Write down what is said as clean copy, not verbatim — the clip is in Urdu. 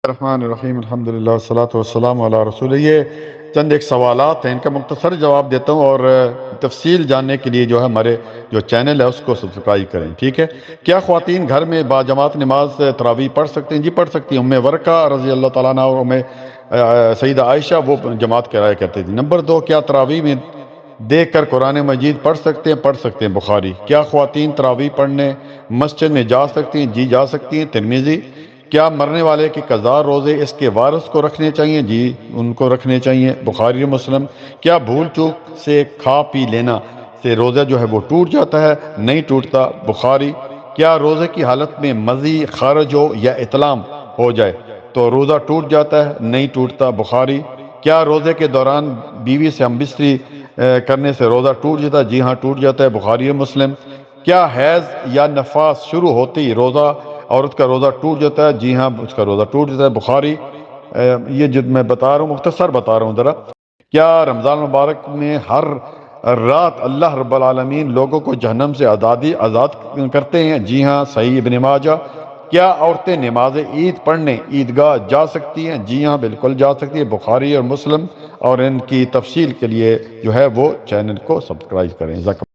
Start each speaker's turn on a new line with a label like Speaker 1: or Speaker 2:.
Speaker 1: الرحمن الرحیم الحمدللہ والصلاۃ والسلام علی رسول. یہ چند ایک سوالات ہیں، ان کا مختصر جواب دیتا ہوں، اور تفصیل جاننے کے لیے جو ہے ہمارے جو چینل ہے اس کو سبسکرائب کریں. ٹھیک ہے؟ کیا خواتین گھر میں باجماعت نماز تراویح پڑھ سکتے ہیں؟ جی پڑھ سکتی ہیں. ام ورقہ رضی اللہ تعالیٰ عنہ اور سیدہ عائشہ وہ جماعت کرایا کرتے تھے. نمبر 2، کیا تراویح میں دیکھ کر قرآن مجید پڑھ سکتے ہیں؟ پڑھ سکتے ہیں. بخاری. کیا خواتین تراویح پڑھنے مسجد میں جا سکتی ہیں؟ جی جا سکتی ہیں. ترمذی. کیا مرنے والے کے قضا روزے اس کے وارث کو رکھنے چاہیے؟ جی ان کو رکھنے چاہیے. بخاری و مسلم. کیا بھول چوک سے کھا پی لینا سے روزہ جو ہے وہ ٹوٹ جاتا ہے؟ نہیں ٹوٹتا. بخاری. کیا روزے کی حالت میں مزی خارج ہو یا اطلام ہو جائے تو روزہ ٹوٹ جاتا ہے؟ نہیں ٹوٹتا. بخاری. کیا روزے کے دوران بیوی سے ہم بستری کرنے سے روزہ ٹوٹ جاتا ہے؟ جی ہاں ٹوٹ جاتا ہے. بخاری و مسلم. کیا حیض یا نفاس شروع ہوتے ہی عورت کا روزہ ٹوٹ جاتا ہے؟ جی ہاں اس کا روزہ ٹوٹ جاتا ہے. بخاری. یہ جو میں بتا رہا ہوں مختصر بتا رہا ہوں ذرا. کیا رمضان مبارک میں ہر رات اللہ رب العالمین لوگوں کو جہنم سے آزاد کرتے ہیں؟ جی ہاں صحیح ابن ماجہ. کیا عورتیں نماز عید پڑھنے عیدگاہ جا سکتی ہیں؟ جی ہاں بالکل جا سکتی ہیں. بخاری اور مسلم. اور ان کی تفصیل کے لیے جو ہے وہ چینل کو سبسکرائب کریں.